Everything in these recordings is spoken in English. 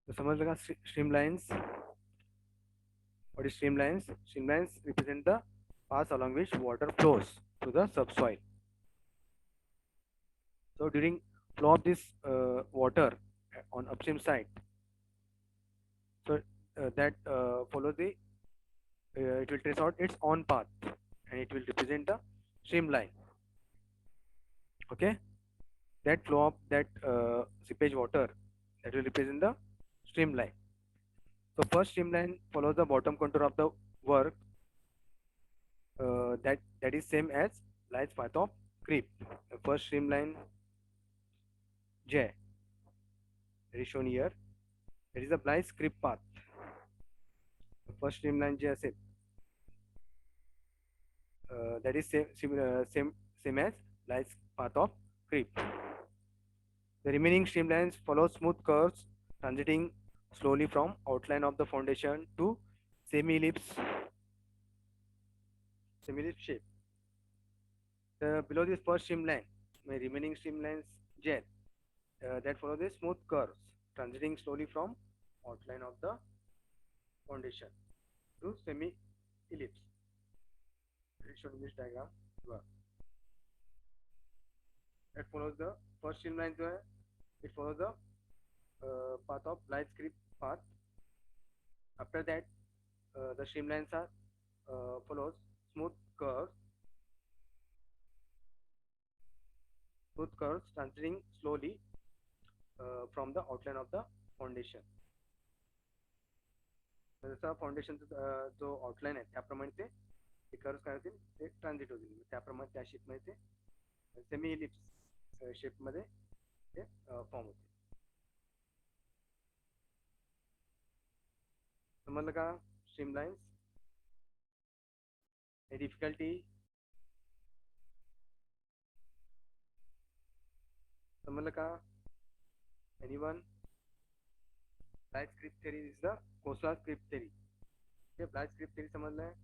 तो समझ लगा streamlines. What is streamlines? Streamlines represent the path along which water flows to the subsoil. So during flow of this water on upstream side, so that follows the it will trace out its own path and it will represent the streamline. Okay, that flow of that seepage water that will represent the streamline. So first streamline follows the bottom contour of the work that is same as Blythe's path of creep. The first streamline J that is shown here. That is the Blythe's creep path. The first streamline J shape that is same as Blythe's path of creep. The remaining streamlines follow smooth curves transiting slowly from outline of the foundation to semi-ellipse shape. Below this first streamline, my remaining streamlines J that follow the smooth curves transiting slowly from outline of the foundation to semi-ellipse. It is shown in this diagram. That follows the first streamline. It follows the path of light script path. After that, the streamlines are follows smooth curves, transiting slowly from the outline of the foundation. जसा foundation जो outline आहे त्याप्रमाणे ते curves काय होतील ते transit होतील त्याप्रमाणे त्या शेप मध्ये ते सेमी इलिप्स शेप मध्ये ते फॉर्म होतील. समजलं का स्ट्रीमलाइन्स? डिफिकल्टी? समजलं का? Anyone? Bligh's creep theory is the Khosla creep theory. ये ब्लाइट स्क्रिप्ट थ्योरी समझना है?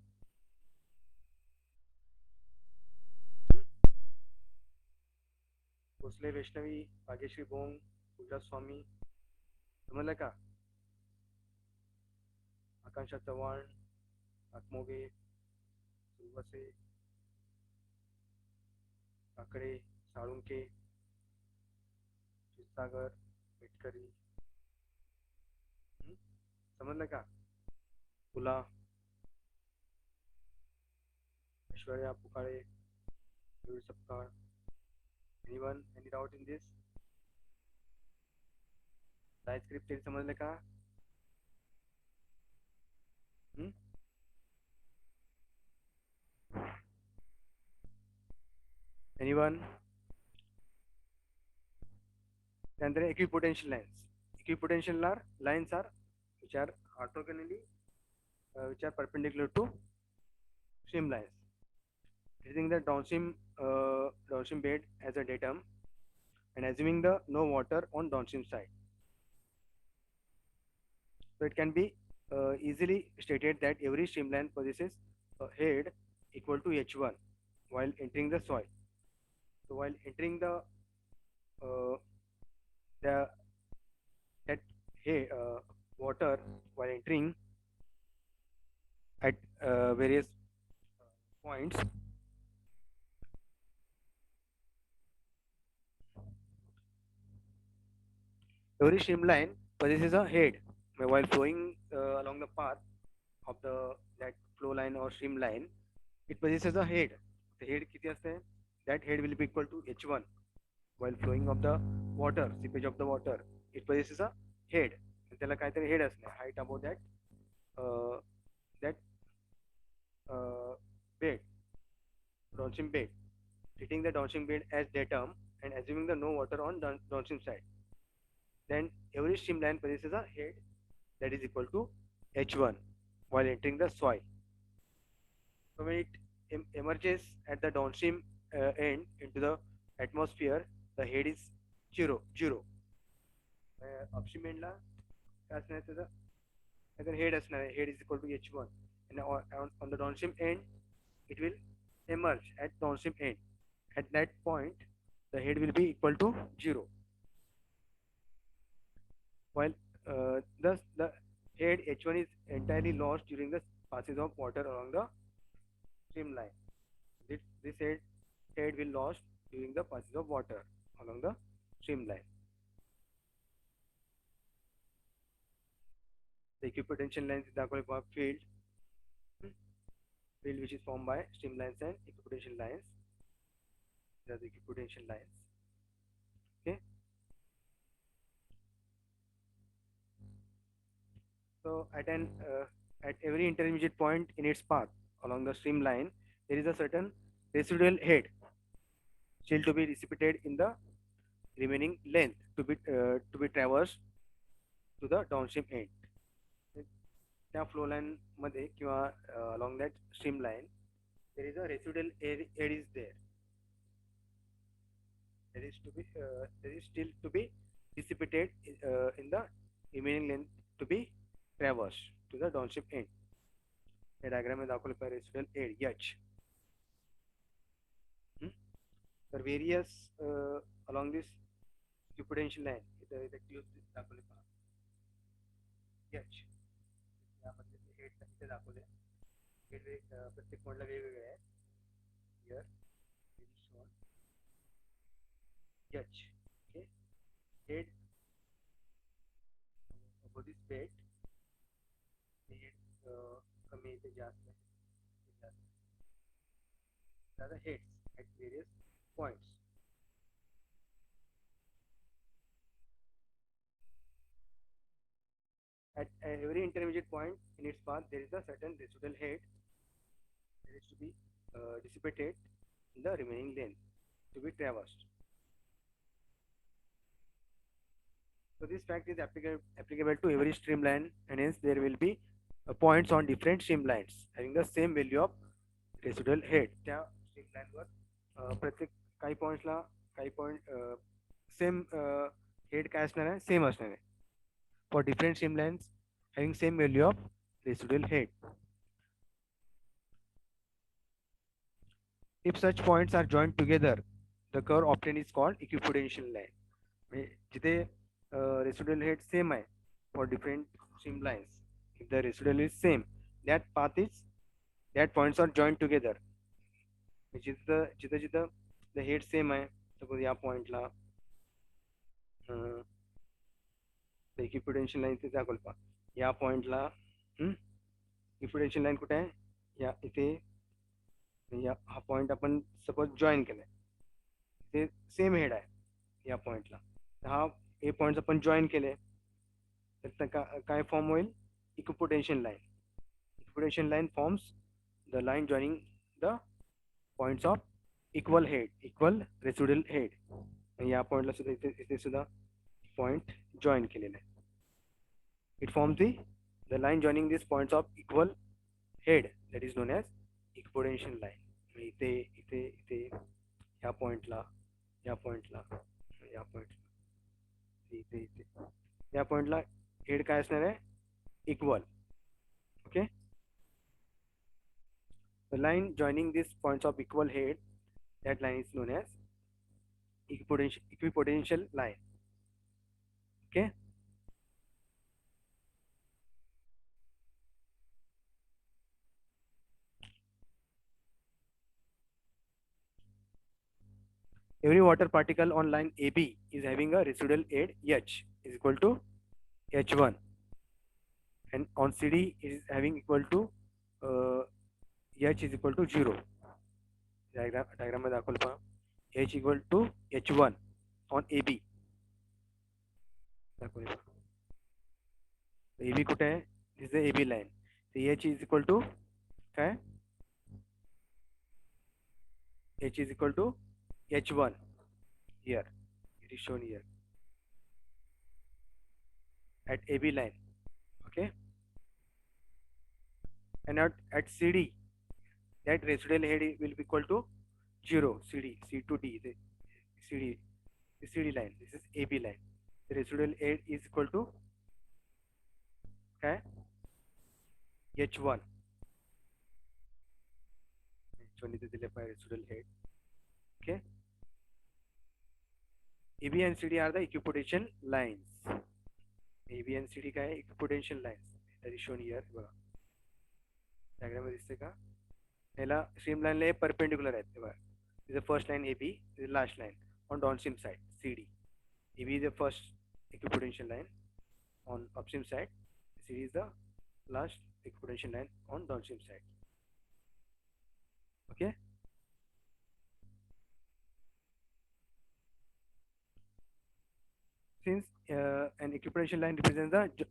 भोसले वैष्णवी, भाग्यश्री बोंग, पूजा स्वामी, समझलं का? आकांक्षा चव्हाण, आत्मोगे, सुरवसे, काकडे, साळुंके, क्षीरसागर, मेटकरी, समझलं का? तुला, Aishwarya Pukale, Ravi Sapkal. Anyone? Any doubt in this? लाइट स्क्रिप्ट थ्योरी समझने का? Anyone? त्यानंतर equipotential lines. Equipotential lines are which are orthogonally which are perpendicular to streamlines. Treating the downstream bed as a datum and assuming the no water on downstream side. So it can be easily stated that every streamline possesses a head equal to h1 while entering the soil. So while entering uh, the that water while entering at various points, every streamline possesses a head while flowing along the path of that flow line or streamline. It possesses a head. The head किती असते? That head will be equal to h1 while flowing of the water, seepage of the water. It possesses a head. त्याला काहीतरी head असणे, height above that bed, downstream bed. Treating the downstream bed as datum and assuming the no water on downstream side. Then every streamline possesses a head that is equal to h1 while entering the soil. So when it emerges at the downstream end into the atmosphere, the head is zero. Upstream end ला काय असणार त्याचं head असणार आहे, head is equal to h1 and on the downstream end it will emerge at downstream end. At that point the head will be equal to 0. While thus the head H1 is entirely lost during the passage of water along the streamline. This head will lost during the passage of water along the streamline. The equipotential lines is the field, field which is formed by streamlines and equipotential lines. These are the equipotential lines. Okay. So at every intermediate point in its path along the streamline, there is a certain residual head still to be dissipated in the remaining length to be traversed to the downstream end. त्या flow line मध्ये किंवा along that streamline there is a residual head is there. There is still to be dissipated in the remaining length to be traversed to the downstream end. या diagram में दाखवलं पाहिजे residual head H. तर various along this equipotential line इथे tubes दाखवले पहा H. यामध्ये head इथे दाखवले हेड प्रत्येक पॉइंटला वेगवेगळे आहे. Here it is shown H. Okay, head for this bed head कमी इथे जास्त आहे. These are the heads at various points. At every intermediate point in its path, there is a certain residual head that is to be dissipated in the remaining length to be traversed. So this fact is applicable to every streamline, and hence there will be points on different streamlines having the same value of residual head. त्या streamline वर प्रत्येक काही पॉइंट्सला काही point same head काय असणार आहे same असणार आहे. For different streamlines having same value of residual head. If such points are joined together, the curve obtained is called equipotential line. जिथे residual head same आहे for different streamlines. If the residual is same, that points are joined together. जिथं the head same आहे, suppose या पॉइंटला equipotential line इथे दाखवलं पहा. या पॉइंटला इक्विपोटेन्शियल लाईन कुठे आहे या इथे हा पॉइंट आपण सपोज जॉईन केलाय ते सेम हेड आहे या पॉइंटला. हा ए पॉइंट्स आपण जॉईन केले तर काय फॉर्म होईल equipotential line. Equipotential line forms the line joining the points of equal head equal residual head. या पॉइंटला सुद्धा इथे सुद्धा पॉइंट जॉईन केलेला आहे. It forms the line joining these points of equal head that is known as equipotential line. इथे या पॉइंटला या पॉइंटला या पॉइंटला इथे या पॉइंटला हेड काय असणार आहे equal. Okay, the line joining these points of equal head, that line is known as equipotential line. Okay, every water particle on line AB is having a residual head H is equal to H1, and on CD is having equal to H is equal to 0. Diagram में दाखवलं पहा H equal to H1 on AB. दाखवलं AB कुठे आहे, this is the AB line. So H is equal to काय H is equal to H1 here. It is shown here at AB line. Okay, and at CD that residual head will be equal to 0. CD C to D, the CD line, this is AB line. The residual head is equal to okay H1. H1 is the residual head. Okay, AB and CD are the equipotential lines. AB and CD काय equipotential lines that is shown here. बघा diagram मध्ये दिसते का, याला stream लाईनला हे perpendicular आहेत. बघा is the first line AB, is last line on downstream side CD. AB is the first equipotential line on upstream side, CD is the last equipotential line on downstream side. Okay, since an equipotential line represents the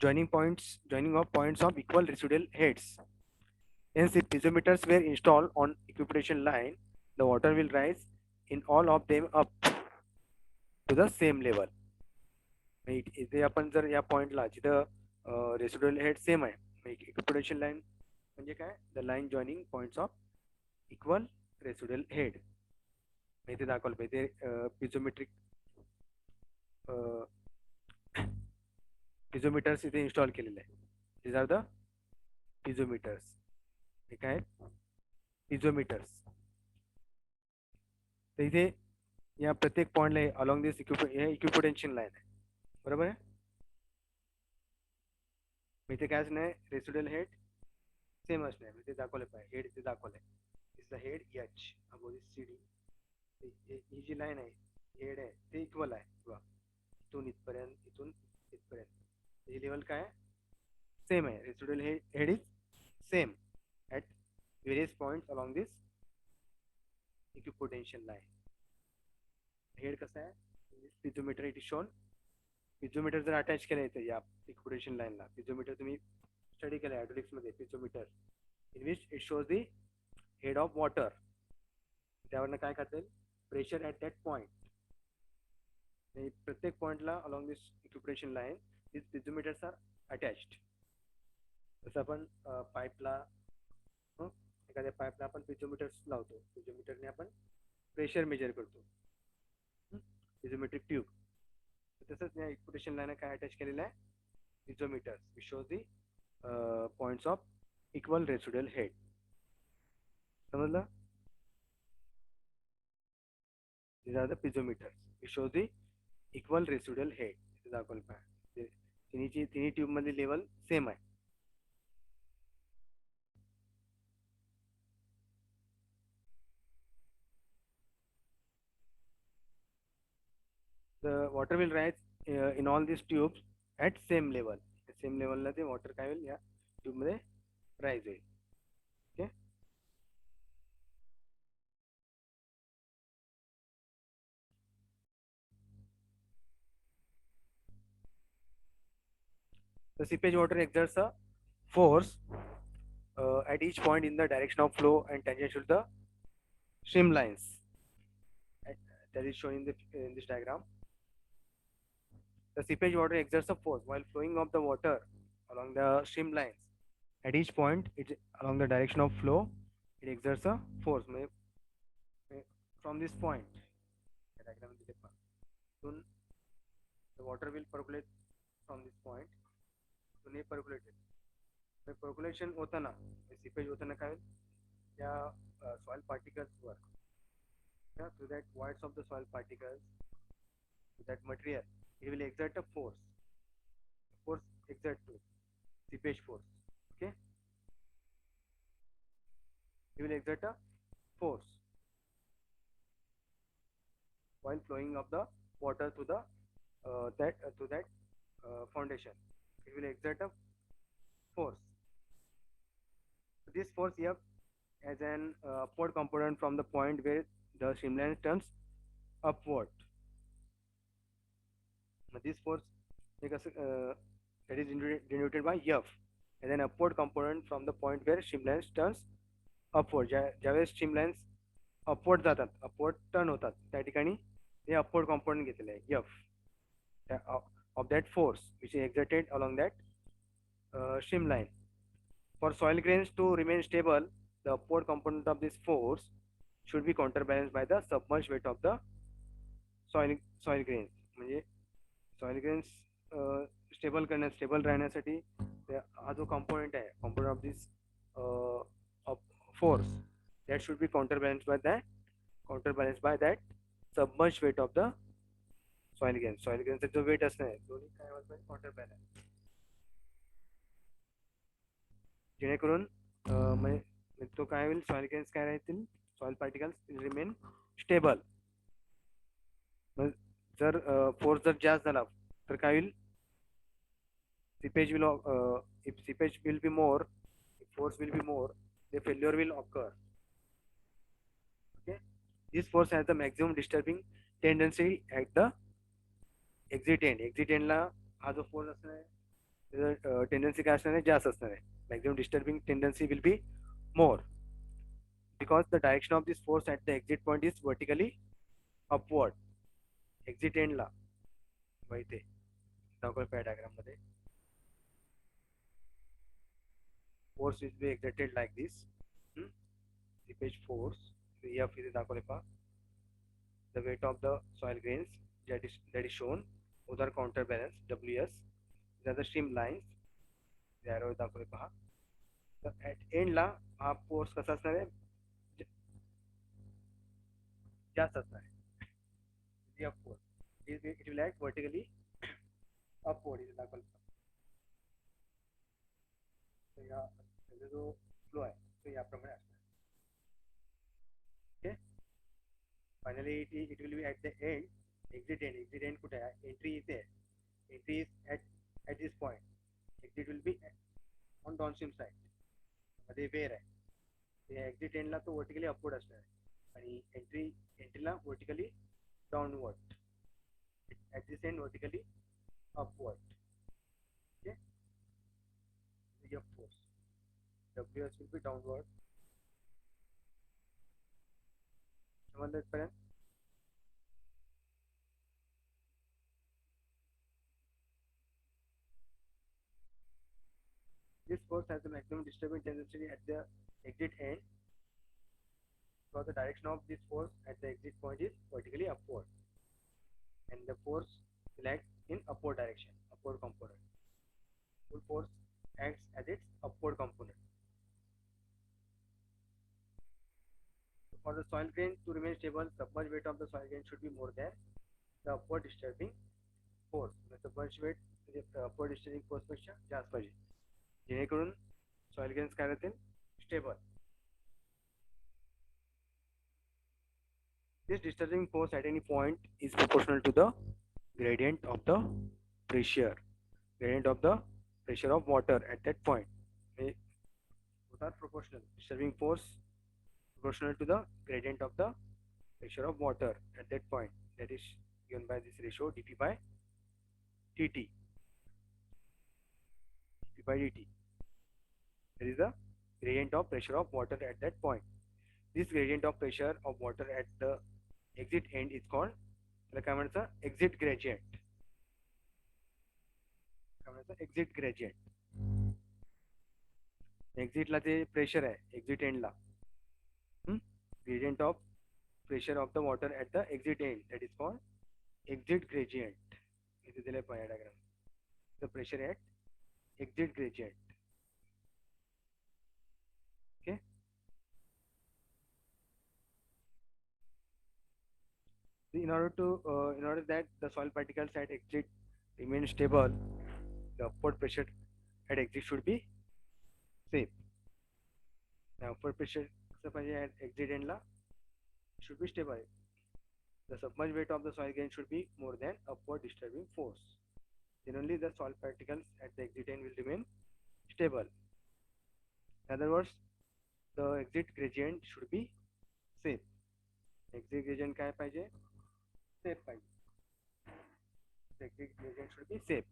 joining of points of equal residual heads, hence if piezometers were installed on equipotential line, the water will rise in all of them up to the same level. इथे आपण जर या पॉइंटला जिथं residual head same आहे, equipotential line म्हणजे काय, the line joining points of equal residual head. इथे दाखवलं पाहिजे पिझोमेट्रिक पिझोमीटर्स इथे इन्स्टॉल केलेले आहे. This are the piezometers. हे काय पिझोमीटर्स. तर इथे या प्रत्येक पॉइंटला अलॉंग दिस इक्विपोटेन्शियल लाईन आहे, बरोबर आहे. इथे कायच नाही, रेसिड्युअल हेड सेमच नाही. इथे दाखवलं पाहिजे हेड, इथे दाखवलंय is the head H above this CD. ही जी लाईन आहे हेड आहे ते इक्वल आहे. बघा इथून इथपर्यंत, इथून इथपर्यंत ही लेवल काय सेम आहे. Residual head is same at various points along this equipotential line. Head कसं आहे, piezometer it is shown. Piezometer जर अटॅच केलं येतं या इक्विपोटेन्शियल लाईनला, पिझोमीटर तुम्ही स्टडी केलं हायड्रोलिक्स मध्ये, piezometer in which it shows the head of water. त्यावरनं काय करता प्रेशर ॲट दॅट पॉइंट. प्रत्येक पॉइंटला along this equipotential line this piezometers are attached. जसं आपण पाईपला, एखाद्या पाईपला आपण पिझोमीटर्स लावतो, पिझोमीटरने आपण प्रेशर मेजर करतो, पिझोमेट्रिक ट्यूब. तसंच या इक्विपोटेन्शियल लाईन काय अटॅच केलेलं आहे, piezometers which shows the points of equal residual head. समजलं. these are the piezometers which shows the equal residual head. इथे दाखवलं पाहिजे तिन्ही ट्यूब मध्ये लेवल सेम आहे. The water will rise in all these tubes at same level. Same level ला ते water काय होईल या ट्यूब मध्ये राईज होईल. Okay, the seepage water exerts a force at each point in the direction of flow and tangential to the stream lines. That is shown in this diagram. The seepage water exerts a force while flowing of the water along the stream lines. At each point, along the direction of flow, it exerts a force. From this point, the water will percolate from this point. Percolation होताना, seepage होताना काय त्या soil particles were, through that voids of the soil particles, to that material, it will exert a force. Force exert to seepage force. Okay, it will exert a force while flowing of the water to the foundation. It will exert a force. This force F as an upward component from the point where the streamline turns upward. This force that is denoted by F as an upward component from the point where streamlines turns upward. ज्यावेळेस streamlines upward जातात, upward turn होतात, त्या ठिकाणी हे upward component घेतलेलं आहे F of that force which is exerted along that streamline. For soil grains to remain stable, the upward component of this force should be counterbalanced by the submerged weight of the soil grains. म्हणजे soil grains stable राहण्यासाठी हा जो component आहे, component of this force, that should be counterbalanced by that submerged weight of the soil गेनचा जो weight असणार आहे दोन्ही काय व्हायला पाहिजे काउंटर बॅलन्स, जेणेकरून म्हणजे तो काय होईल सॉइल गेन्स काय राहतील, सॉइल पार्टिकल्स रिमेन स्टेबल. जर फोर्स जर जास्त झाला तर काय होईल, seepage will if seepage will be more, if force will be more, the failure will occur. Okay, this force has the maximum disturbing tendency at the exit end. Exit end ला हा जो force असणार आहे त्याचा tendency काय असणार आहे, जास्त असणार आहे. Maximum disturbing tendency will be more because the direction of this force at the exit point is vertically upward. Exit एंडला माहिती दाखवलं पॅ डायग्राम मध्ये, force will be exerted like this. Seepage force F इथे दाखवले पहा, the weight of the soil grains that is shown, other counterbalance WS, these are the streamlines, the arrow दाखवले पहा. तर at end ला हा फोर्स कसा असणार आहे, जास्त असणार आहे. F force it will act vertically upward इथे दाखवले पहा. तर या जो फ्लो आहे तो याप्रमाणे असणार. Okay, finally it will be at the end, exit and कुठे आहे, एंट्री इथे आहे, entry is at this point, exit will be on downstream side मध्ये वेअर आहे. ते एक्झिट एंडला तो वर्टिकली अपवर्ड असणार आहे आणि एंट्रीला vertically downward, at this end vertically upward. Okay, F force WS will be downward. समजलं इथपर्यंत? This force has the maximum disturbing tendency at the exit end, because the direction of this force at the exit point is vertically upward, and the force will act in upward direction, upward component. Full force acts as its upward component. So for the soil grain to remain stable, submerged weight of the soil grain should be more than the upward disturbing force. The submerged weight upward disturbing force पेक्षा जास्त पाहिजे, जेणेकरून soil grains काय राहतील, stable. This disturbing force at any point is proportional to the gradient of the pressure of water at that point. Both are proportional. Disturbing force proportional to the gradient of the pressure of water at that point. That is given by this ratio dP by dt. dP by dt. That is the gradient of pressure of water at that point. This gradient of pressure of water at the exit end is called, त्याला काय म्हणायचं, exit gradient. काय म्हणायचं, exit gradient. एक्झिटला जे pressure आहे exit एंडला, gradient of pressure of the water at the exit end, that is called exit gradient. इथे दिले पाहिजे diagram, the pressure at exit gradient. Okay, in order that the soil particles at exit remain stable, the upward pressure at exit should be same. Now upward pressure at exit end la should be stable. The submerged weight of the soil grain should be more than upward disturbing force. Then only the soil particles at the exit end will remain stable. In other words, the exit gradient should be same. Exit gradient काय पाहिजे, same पाहिजे. The exit gradient should be same.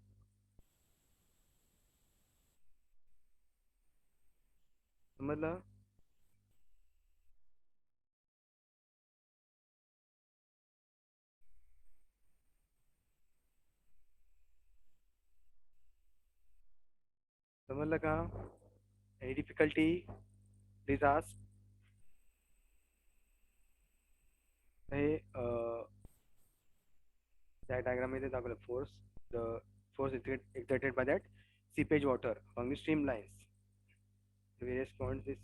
समजलं? समजलं का? Any difficulty? Please ask. हे त्या diagram मध्ये दाखवलं force, the force exerted by that seepage water along the streamlines. The various points this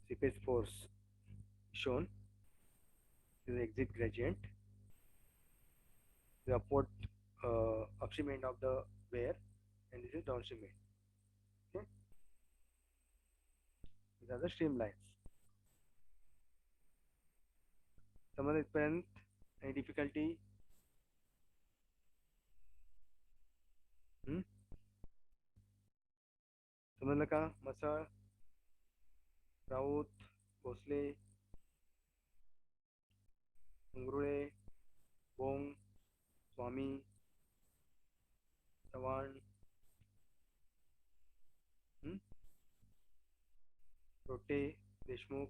seepage force shown is the exit gradient. the upward upstream end of the wear, and this is downstream end. Okay, these are the streamlines. समझ पर्यंत any difficulty? समजलं का? Masal, Raut, Bhosle, उंगरुळे, Bong, स्वामी, चव्हाण, रोटे, देशमुख.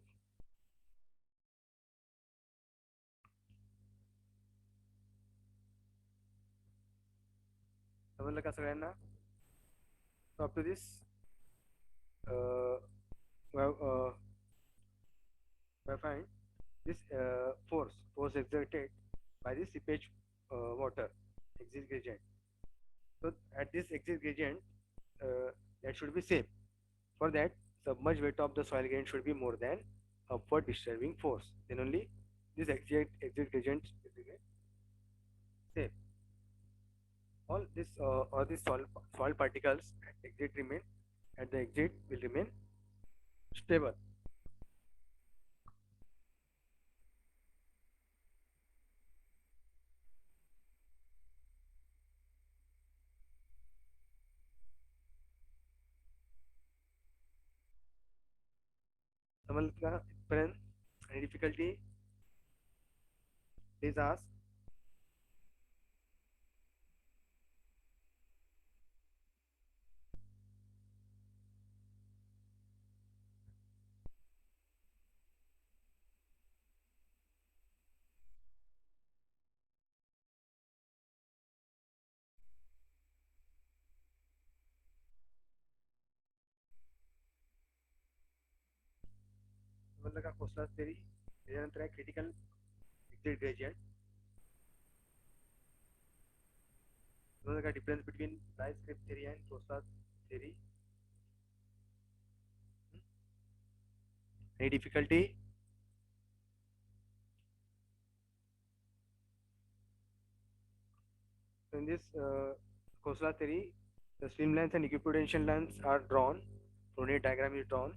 समजलं का सगळ्यांना? So up to this, we find this force exerted by the seepage water exit gradient. So at this exit gradient, that should be safe. For that, submerged weight of the soil gradient should be more than upward disturbing force. Then only this exit gradient will remain safe. All these soil particles at the exit will remain stable. समझ का इत्पर्यंत? any difficulty? Please ask. समजलं का? Khosla theory, त्याच्यानंतर आहे critical exit gradient. समजलं का? difference between Price Script theory and Khosla theory? Any difficulty? So in this Khosla theory, the streamlines and equipotential lines are drawn. Coordinate diagram is drawn,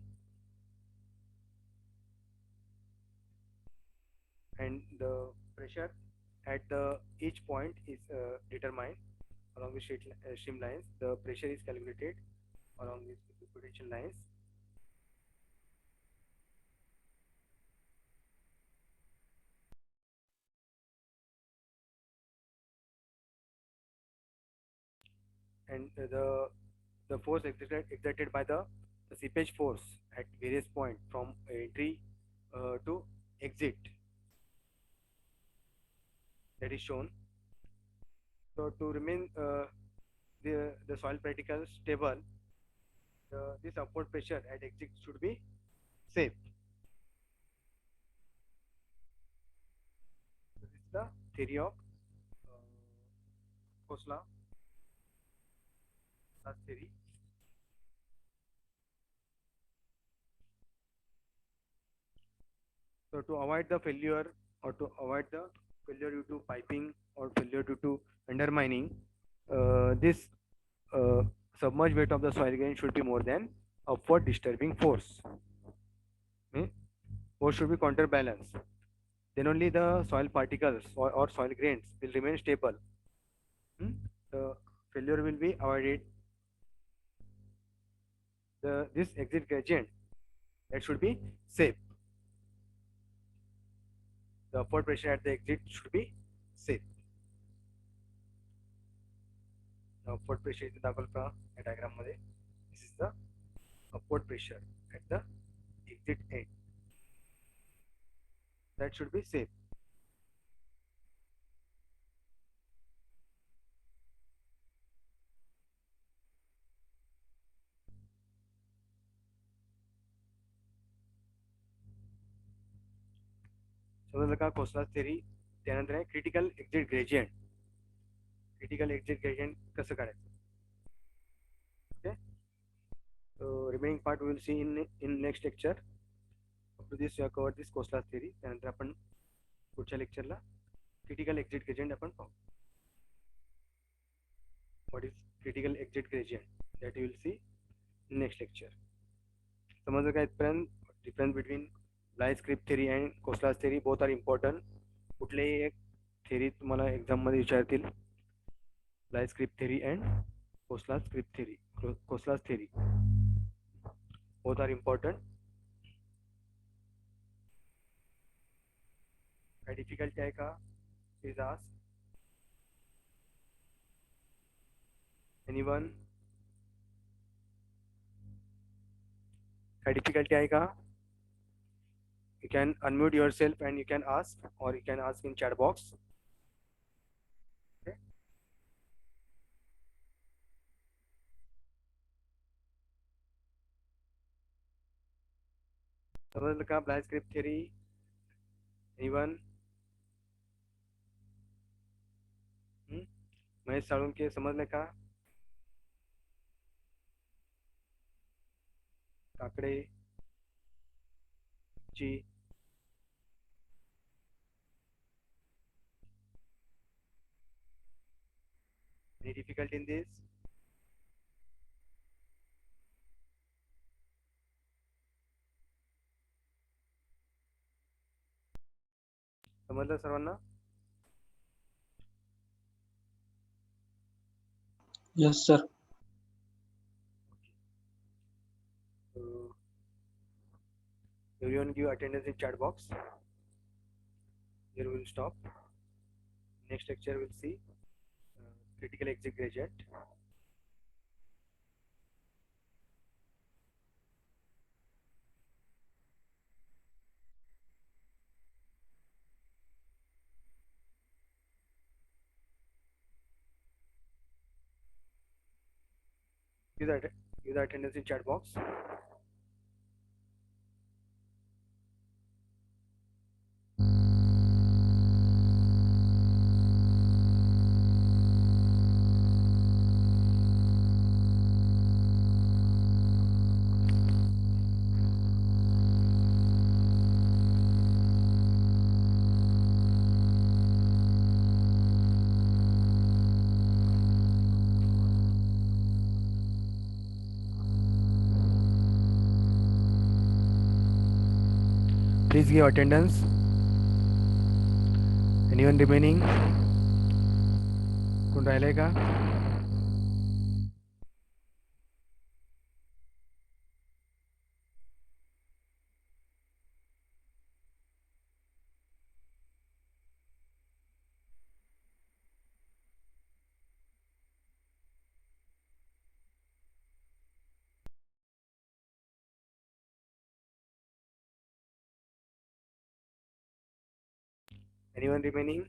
and the pressure at the each point is determined along the streamlines. The pressure is calculated along these equipotential lines. And the force exerted by the seepage force at various points from entry to exit, that is shown. So to remain the soil particles stable, this upward pressure at exit should be safe. So this is the theory of Khosla theory. So to avoid the failure, or to avoid the failure due to piping or failure due to undermining, this submerged weight of the soil grain should be more than upward disturbing force. Force should be counterbalanced. Then only the soil particles or soil grains will remain stable. The failure will be avoided. This exit gradient, that should be safe. The upward pressure at the exit should be safe. The upward pressure is the diagram. This is the upward pressure at the exit end. That should be safe. समजलं का? Khosla theory. त्यानंतर आहे critical exit gradient. Critical exit gradient कसं काढायचं? Okay. So remaining part we will see in next lecture. Up to this we have covered this Khosla theory. त्यानंतर आपण पुढच्या लेक्चरला critical exit gradient आपण पाहू. what is critical exit gradient, that you will see in next lecture. समजलं का इथपर्यंत? Difference between Bligh's creep theory and Khosla's theory both are important. कुठलेही एक थेरी तुम्हाला एक्झाममध्ये विचारतील. Bligh's creep theory and Khosla's creep theory, Khosla's theory both are important. काय difficulty आहे का? Please ask anyone. काय डिफिकल्टी आहे का? You can unmute yourself and you can ask, or you can ask in chat box. Okay. समझ का blind script theory? Anyone? Mahesh Salunke समजले का? काकडे जी any difficulty in this? समजलं सर्वांना? Yes, sir. So, everyone give attendance in chat box. Here we will stop. Next lecture we'll see critical exit gradient. Give the attendance in chat box. Please give attendance. Anyone remaining? कोण राहिलंय का? Anyone remaining?